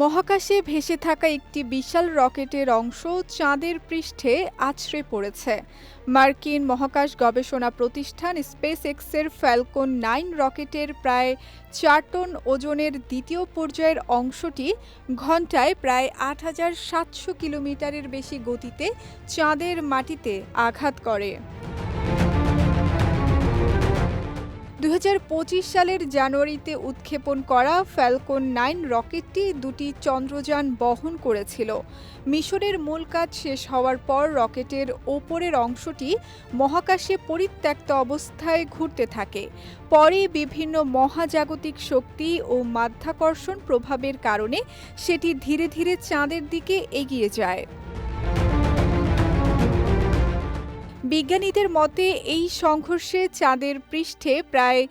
মহাকাশে ভেসে থাকা একটি বিশাল রকেটের অংশ চাঁদের পৃষ্ঠে আছড়ে পড়েছে। মার্কিন মহাকাশ গবেষণা প্রতিষ্ঠান স্পেস এক্সের ফ্যালকন 9 রকেটের প্রায় 4 টন ওজনের দ্বিতীয় পর্যায়ের অংশটি ঘণ্টায় প্রায় ৮৭০০ কিলোমিটারের বেশি গতিতে চাঁদের মাটিতে আঘাত করে। ২০২৫ সালের জানুয়ারিতে উৎক্ষেপণ করা ফ্যালকন 9 রকেটটি দুটি চন্দ্রযান বহন করেছিল। মিশনের মূল কাজ শেষ হওয়ার পর রকেটের ওপরের অংশটি মহাকাশে পরিত্যক্ত অবস্থায় ঘুরতে থাকে। পরে বিভিন্ন মহাজাগতিক শক্তি ও মাধ্যাকর্ষণ প্রভাবের কারণে সেটি ধীরে ধীরে চাঁদের দিকে এগিয়ে যায়। বিজ্ঞানীদের মতে এই সংঘর্ষে চাঁদের পৃষ্ঠে প্রায়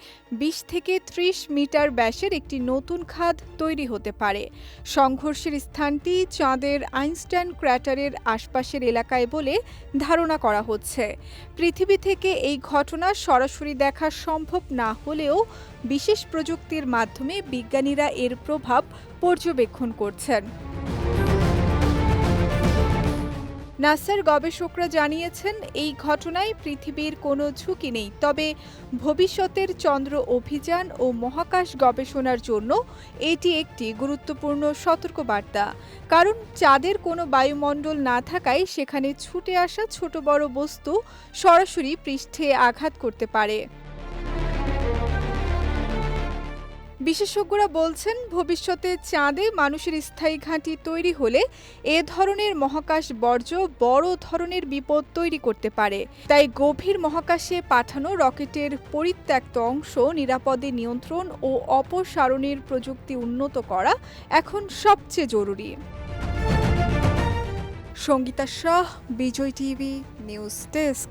২০ থেকে ৩০ মিটার ব্যাসের একটি নতুন খাদ তৈরি হতে পারে। সংঘর্ষের স্থানটি চাঁদের আইনস্টাইন ক্র্যাটারের আশপাশের এলাকায় বলে ধারণা করা হচ্ছে। পৃথিবী থেকে এই ঘটনা সরাসরি দেখা সম্ভব না হলেও বিশেষ প্রযুক্তির মাধ্যমে বিজ্ঞানীরা এর প্রভাব পর্যবেক্ষণ করছেন। নাসার গবেষকরা জানিয়েছেন, এই ঘটনায় পৃথিবীর কোনো ঝুঁকি নেই, তবে ভবিষ্যতের চন্দ্র অভিযান ও মহাকাশ গবেষণার জন্য এটি একটি গুরুত্বপূর্ণ সতর্কবার্তা। কারণ চাঁদের কোনো বায়ুমণ্ডল না থাকায় সেখানে ছুটে আসা ছোট বড় বস্তু সরাসরি পৃষ্ঠে আঘাত করতে পারে। বিশেষজ্ঞরা বলছেন, ভবিষ্যতে চাঁদে মানুষের স্থায়ী ঘাঁটি তৈরি হলে এ ধরনের মহাকাশ বর্জ্য বড় ধরনের বিপদ তৈরি করতে পারে। তাই গভীর মহাকাশে পাঠানো রকেটের পরিত্যক্ত অংশ নিরাপদে নিয়ন্ত্রণ ও অপসারণের প্রযুক্তি উন্নত করা এখন সবচেয়ে জরুরি। সঙ্গীতা শাহ, বিজয় টিভি নিউজ ডেস্ক।